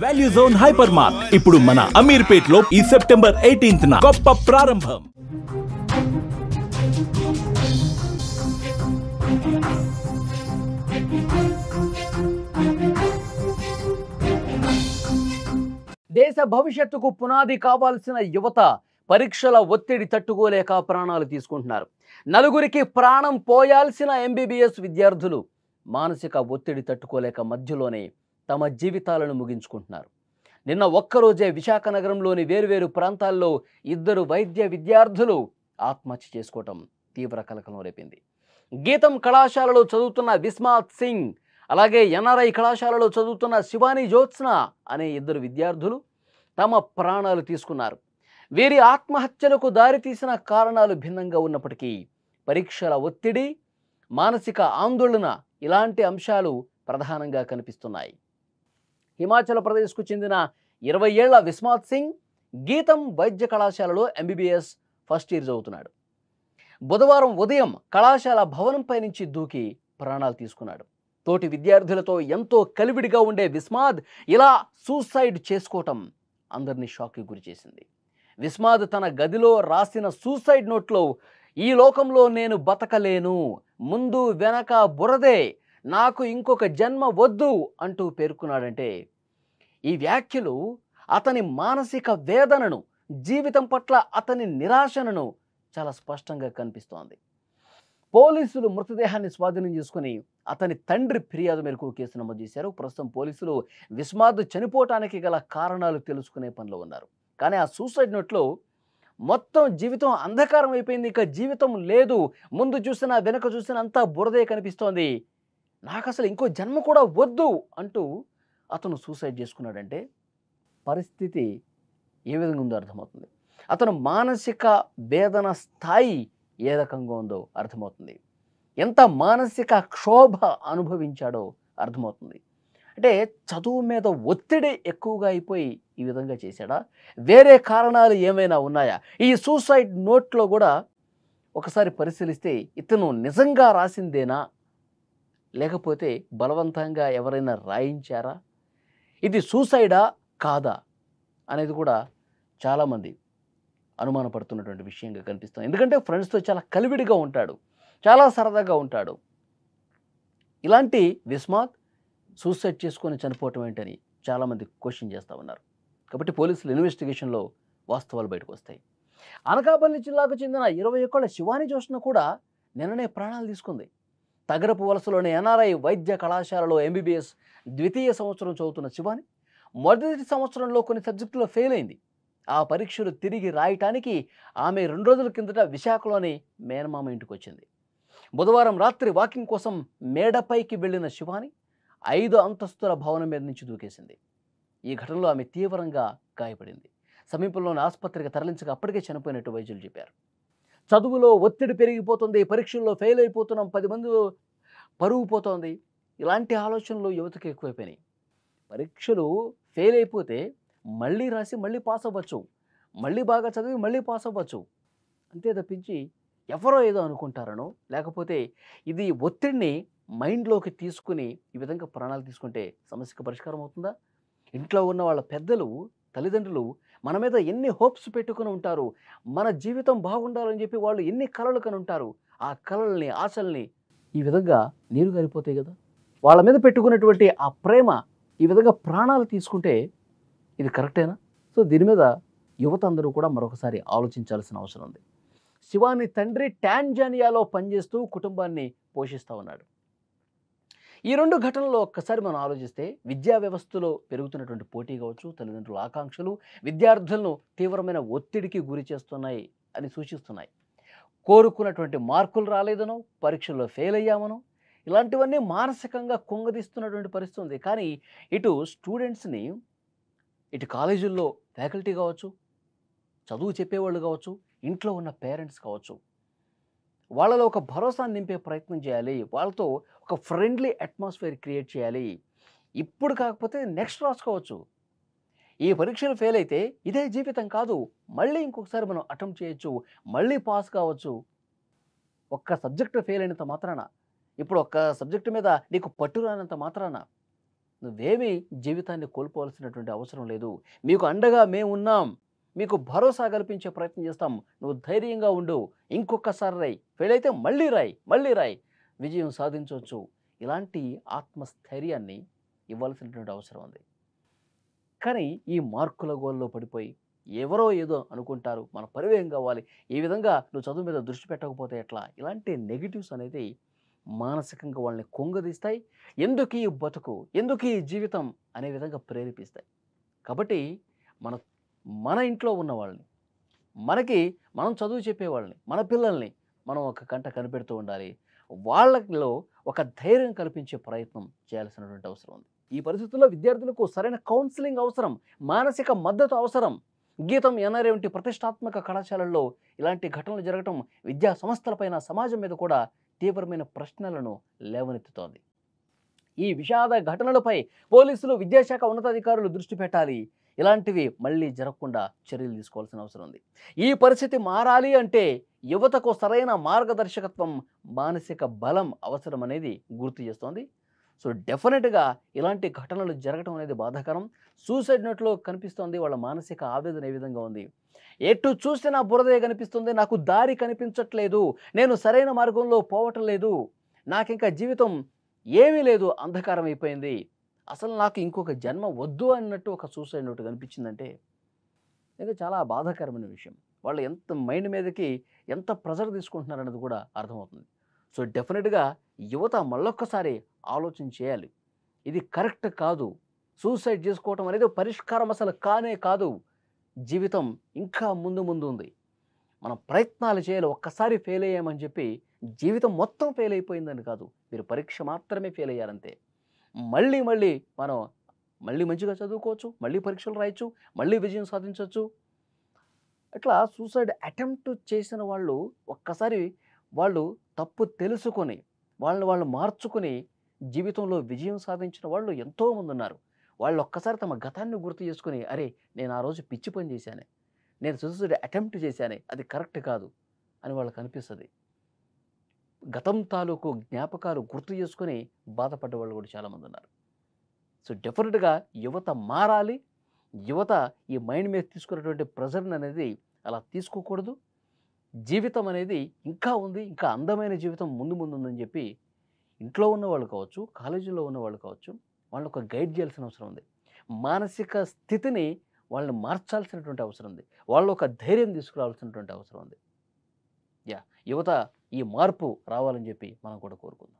Value zone hyper mart ఇప్పుడు మన అమీర్పేట్ లో ఈ సెప్టెంబర్ 18న గొప్ప ప్రారంభం. దేశ భవిష్యత్తుకు పునాది కావాల్సిన యువత పరీక్షల ఒత్తిడి తట్టుకోలేక ప్రాణాలు తీసుకుంటున్నారు. నలుగురికి ప్రాణం పోయాల్సిన ఎంబీబీఎస్ విద్యార్థులు మానసిక ఒత్తిడి తట్టుకోలేక మధ్యలోనే తమ జీవితాలను ముగించుకుంటున్నారు. నిన్న ఒక్కరోజే విశాఖ నగరంలోని వేరువేరు ప్రాంతాల్లో 2 వైద్య విద్యార్థులు ఆత్మహత్య చేసుకోవటం తీవ్ర కలకలం రేపింది. గీతం కళాశాలలో చదువుతున్న విస్మాత్ సింగ్, అలాగే ఎన్ఆర్ఐ కళాశాలలో చదువుతున్న శివాని జ్యోత్స్న అనే 2 విద్యార్థులు తమ ప్రాణాలు తీసుకున్నారు. వీరి ఆత్మహత్యలకు దారితీసిన కారణాలు భిన్నంగా ఉన్నప్పటికీ పరీక్షల ఒత్తిడి, మానసిక ఆందోళన ఇలాంటి అంశాలు ప్రధానంగా కనిపిస్తున్నాయి. హిమాచల్ ప్రదేశ్కు చెందిన 20 ఏళ్ల విస్మాత్ సింగ్ గీతం వైద్య కళాశాలలో ఎంబీబీఎస్ ఫస్ట్ ఇయర్ చదువుతున్నాడు. బుధవారం ఉదయం కళాశాల భవనంపై నుంచి దూకి ప్రాణాలు తీసుకున్నాడు. తోటి విద్యార్థులతో ఎంతో కలివిడిగా ఉండే విస్మాద్ ఇలా సూసైడ్ చేసుకోవటం అందరినీ షాక్కి గురి చేసింది. విస్మాద్ తన గదిలో రాసిన సూసైడ్ నోట్లో ఈ లోకంలో నేను బతకలేను, ముందు వెనక బురదే, నాకు ఇంకొక జన్మ వద్దు అంటూ పేర్కొన్నాడంటే ఈ వ్యాఖ్యలు అతని మానసిక వేదనను, జీవితం పట్ల అతని నిరాశను చాలా స్పష్టంగా కనిపిస్తోంది. పోలీసులు మృతదేహాన్ని స్వాధీనం చేసుకుని అతని తండ్రి ఫిర్యాదు మేరకు కేసు నమోదు చేశారు. ప్రస్తుతం పోలీసులు విస్మాద్ చనిపోవటానికి గల కారణాలు తెలుసుకునే పనిలో ఉన్నారు. కానీ ఆ సూసైడ్ నోట్లో మొత్తం జీవితం అంధకారం అయిపోయింది, ఇక జీవితం లేదు, ముందు చూసినా వెనక చూసినా అంతా బురదే కనిపిస్తోంది, నాకు అసలు ఇంకో జన్మ కూడా వద్దు అంటూ అతను సూసైడ్ చేసుకున్నాడంటే పరిస్థితి ఏ విధంగా ఉందో అర్థమవుతుంది. అతను మానసిక వేదన స్థాయి ఏ రకంగా ఉందో అర్థమవుతుంది. ఎంత మానసిక క్షోభ అనుభవించాడో అర్థమవుతుంది. అంటే చదువు మీద ఒత్తిడి ఎక్కువగా అయిపోయి ఈ విధంగా చేశాడా, వేరే కారణాలు ఏమైనా ఉన్నాయా? ఈ సూసైడ్ నోట్లో కూడా ఒకసారి పరిశీలిస్తే ఇతను నిజంగా రాసిందేనా, లేకపోతే బలవంతంగా ఎవరైనా రాయించారా, ఇది సూసైడా కాదా అనేది కూడా చాలామంది అనుమానపడుతున్నటువంటి విషయంగా కనిపిస్తుంది. ఎందుకంటే ఫ్రెండ్స్తో చాలా కలివిడిగా ఉంటాడు, చాలా సరదాగా ఉంటాడు. ఇలాంటి విస్మాత్ సూసైడ్ చేసుకొని చనిపోవటం ఏంటని చాలామంది క్వశ్చన్ చేస్తూ ఉన్నారు. కాబట్టి పోలీసులు ఇన్వెస్టిగేషన్లో వాస్తవాలు బయటకు వస్తాయి. అనకాపల్లి జిల్లాకు చెందిన 21 ఏళ్ల శివాని జ్యోత్స్న కూడా నిన్ననే ప్రాణాలు తీసుకుంది. తగరపు వలసలోని ఎన్ఆర్ఐ వైద్య కళాశాలలో ఎంబీబీఎస్ ద్వితీయ సంవత్సరం చదువుతున్న శివాని మొదటి సంవత్సరంలో కొన్ని సబ్జెక్టులో ఫెయిల్ అయింది. ఆ పరీక్షలు తిరిగి రాయటానికి ఆమె 2 రోజుల కిందట విశాఖలోని మేనమామ ఇంటికి వచ్చింది. బుధవారం రాత్రి వాకింగ్ కోసం మేడపైకి వెళ్లిన శివాని 5 అంతస్తుల భవనం మీద నుంచి దూకేసింది. ఈ ఘటనలో ఆమె తీవ్రంగా గాయపడింది. సమీపంలోని ఆసుపత్రికి తరలించగా అప్పటికే చనిపోయినట్టు వైద్యులు చెప్పారు. చదువులో ఒత్తిడి పెరిగిపోతుంది, పరీక్షల్లో ఫెయిల్ అయిపోతున్నాం, 10 మంది పరువు పోతోంది, ఇలాంటి ఆలోచనలు యువతకు ఎక్కువైపోయినాయి. పరీక్షలు ఫెయిల్ అయిపోతే మళ్ళీ రాసి మళ్ళీ పాస్ అవ్వచ్చు, మళ్ళీ బాగా చదివి మళ్ళీ పాస్ అవ్వచ్చు, అంతే తప్పించి ఎవరో ఏదో అనుకుంటారనో, లేకపోతే ఇది ఒత్తిడిని మైండ్లోకి తీసుకుని ఈ విధంగా ప్రాణాలు తీసుకుంటే సమస్యకు పరిష్కారం అవుతుందా? ఇంట్లో ఉన్న వాళ్ళ పెద్దలు, తల్లిదండ్రులు మన మీద ఎన్ని హోప్స్ పెట్టుకుని ఉంటారు, మన జీవితం బాగుండాలని చెప్పి వాళ్ళు ఎన్ని కలలు కని ఉంటారు, ఆ కలల్ని, ఆశల్ని ఈ విధంగా నీరు గారిపోతాయి కదా. వాళ్ళ మీద పెట్టుకున్నటువంటి ఆ ప్రేమ ఈ విధంగా ప్రాణాలు తీసుకుంటే ఇది కరెక్టేనా? సో దీని మీద యువత అందరూ కూడా మరొకసారి ఆలోచించాల్సిన అవసరం ఉంది. శివాని తండ్రి టాంజానియాలో పనిచేస్తూ కుటుంబాన్ని పోషిస్తూ ఉన్నాడు. ఈ 2 ఘటనలో ఒక్కసారి మనం ఆలోచిస్తే విద్యా వ్యవస్థలో పెరుగుతున్నటువంటి పోటీ కావచ్చు, తల్లిదండ్రుల ఆకాంక్షలు విద్యార్థులను తీవ్రమైన ఒత్తిడికి గురి చేస్తున్నాయి అని సూచిస్తున్నాయి. కోరుకున్నటువంటి మార్కులు రాలేదనో, పరీక్షల్లో ఫెయిల్ అయ్యామనో, ఇలాంటివన్నీ మానసికంగా కుంగదీస్తున్నటువంటి పరిస్థితి ఉంది. కానీ ఇటు స్టూడెంట్స్ని, ఇటు కాలేజీల్లో ఫ్యాకల్టీ కావచ్చు, చదువు చెప్పేవాళ్ళు కావచ్చు, ఇంట్లో ఉన్న పేరెంట్స్ కావచ్చు, వాళ్ళలో ఒక భరోసాను నింపే ప్రయత్నం చేయాలి. వాళ్ళతో ఒక ఫ్రెండ్లీ అట్మాస్ఫియర్ క్రియేట్ చేయాలి. ఇప్పుడు కాకపోతే నెక్స్ట్ రాసుకోవచ్చు. ఈ పరీక్షలు ఫెయిల్ అయితే ఇదే జీవితం కాదు, మళ్ళీ ఇంకొకసారి మనం అటెంప్ట్ చేయొచ్చు, మళ్ళీ పాస్ కావచ్చు. ఒక్క సబ్జెక్టు ఫెయిల్ అయినంత మాత్రాన, ఇప్పుడు ఒక్క సబ్జెక్టు మీద నీకు పట్టు రానంత మాత్రాన నువ్వేమీ జీవితాన్ని కోల్పోవాల్సినటువంటి అవసరం లేదు. మీకు అండగా మేమున్నాం. మీకు భరోసా కల్పించే ప్రయత్నం చేస్తాం. నువ్వు ధైర్యంగా ఉండు. ఇంకొకసారి రాయి. ఫెయిల్ అయితే మళ్ళీ రాయి. మళ్ళీ రాయి. విజయం సాధించవచ్చు. ఇలాంటి ఆత్మస్థైర్యాన్ని ఇవ్వాల్సినటువంటి అవసరం ఉంది. కానీ ఈ మార్కుల గోల్లో పడిపోయి ఎవరో ఏదో అనుకుంటారు, మన పరివేయం కావాలి, ఈ విధంగా నువ్వు చదువు మీద దృష్టి పెట్టకపోతే ఎట్లా, ఇలాంటి నెగిటివ్స్ అనేది మానసికంగా వాళ్ళని కుంగదీస్తాయి. ఎందుకు ఈ బతుకు, ఎందుకు ఈ జీవితం అనే విధంగా ప్రేరేపిస్తాయి. కాబట్టి మన ఇంట్లో ఉన్న వాళ్ళని, మనం చదువు చెప్పేవాళ్ళని, మన పిల్లల్ని మనం ఒక కంట కనిపెడుతూ ఉండాలి. వాళ్ళలో ఒక ధైర్యం కల్పించే ప్రయత్నం చేయాల్సినటువంటి అవసరం ఉంది. ఈ పరిస్థితుల్లో విద్యార్థులకు సరైన కౌన్సిలింగ్ అవసరం, మానసిక మద్దతు అవసరం. గీతం ఎన్ఆర్ఐ వంటి ప్రతిష్టాత్మక కళాశాలల్లో ఇలాంటి ఘటనలు జరగటం విద్యా సంస్థలపైన, సమాజం మీద కూడా తీవ్రమైన ప్రశ్నలను లేవనెత్తుతోంది. ఈ విషాద ఘటనలపై పోలీసులు, విద్యాశాఖ ఉన్నతాధికారులు దృష్టి పెట్టాలి. ఇలాంటివి మళ్ళీ జరగకుండా చర్యలు తీసుకోవాల్సిన అవసరం ఉంది. ఈ పరిస్థితి మారాలి అంటే యువతకు సరైన మార్గదర్శకత్వం, మానసిక బలం అవసరం అనేది గుర్తు చేస్తోంది. సో డెఫినెట్గా ఇలాంటి ఘటనలు జరగడం అనేది బాధాకరం. సూసైడ్ నోట్లో కనిపిస్తోంది. వాళ్ళ మానసిక ఆవేదన ఏ విధంగా ఉంది. ఎటు చూసినా బురదే కనిపిస్తుంది, నాకు దారి కనిపించట్లేదు, నేను సరైన మార్గంలో పోవటం లేదు, నాకింకా జీవితం ఏమీ లేదు, అంధకారం అయిపోయింది, అసలు నాకు ఇంకొక జన్మ వద్దు అన్నట్టు ఒక సూసైడ్ నోట్ కనిపించిందంటే ఇది చాలా బాధాకరమైన విషయం. వాళ్ళు ఎంత మైండ్ మీదకి ఎంత ప్రెజర్ తీసుకుంటున్నారు అనేది కూడా అర్థమవుతుంది. సో డెఫినెట్గా యువత మళ్ళొక్కసారి ఆలోచన చేయాలి. ఇది కరెక్ట్ కాదు. సూసైడ్ చేసుకోవటం అనేది పరిష్కారం అసలు కానే కాదు. జీవితం ఇంకా ముందు ఉంది. మనం ప్రయత్నాలు చేయాలి. ఒక్కసారి ఫెయిల్ అయ్యామని చెప్పి జీవితం మొత్తం ఫెయిల్ అయిపోయిందని కాదు. మీరు పరీక్ష మాత్రమే ఫెయిల్ అయ్యారంతే. మళ్ళీ మనం మంచిగా చదువుకోవచ్చు, మళ్ళీ పరీక్షలు రాయొచ్చు, మళ్ళీ విజయం సాధించవచ్చు. అట్లా సూసైడ్ అటెంప్ట్ చేసిన వాళ్ళు ఒక్కసారి వాళ్ళు తప్పు తెలుసుకొని వాళ్ళు మార్చుకొని జీవితంలో విజయం సాధించిన వాళ్ళు ఎంతోమంది ఉన్నారు. వాళ్ళు ఒక్కసారి తమ గతాన్ని గుర్తు చేసుకుని, అరే నేను ఆ రోజు పిచ్చి పని చేశానే, నేను సూసైడ్ అటెంప్ట్ చేశానే, అది కరెక్ట్ కాదు అని వాళ్ళకి అనిపిస్తుంది. గతం తాలూకు జ్ఞాపకాలు గుర్తు చేసుకొని బాధపడ్డ వాళ్ళు కూడా చాలామంది ఉన్నారు. సో డెఫినెట్గా యువత మారాలి. యువత ఈ మైండ్ మీద తీసుకున్నటువంటి ప్రెజర్ని అనేది అలా తీసుకోకూడదు. జీవితం అనేది ఇంకా ఉంది, ఇంకా అందమైన జీవితం ముందు ఉందని చెప్పి ఇంట్లో ఉన్న వాళ్ళు కావచ్చు, కాలేజీలో ఉన్న వాళ్ళు కావచ్చు, వాళ్ళని ఒక గైడ్ చేయాల్సిన అవసరం ఉంది. మానసిక స్థితిని వాళ్ళని మార్చాల్సినటువంటి అవసరం ఉంది. వాళ్ళు ఒక ధైర్యం తీసుకురావాల్సినటువంటి అవసరం ఉంది. యువత ఈ మార్పు రావాలని చెప్పి మనం కూడా కోరుకుందాం.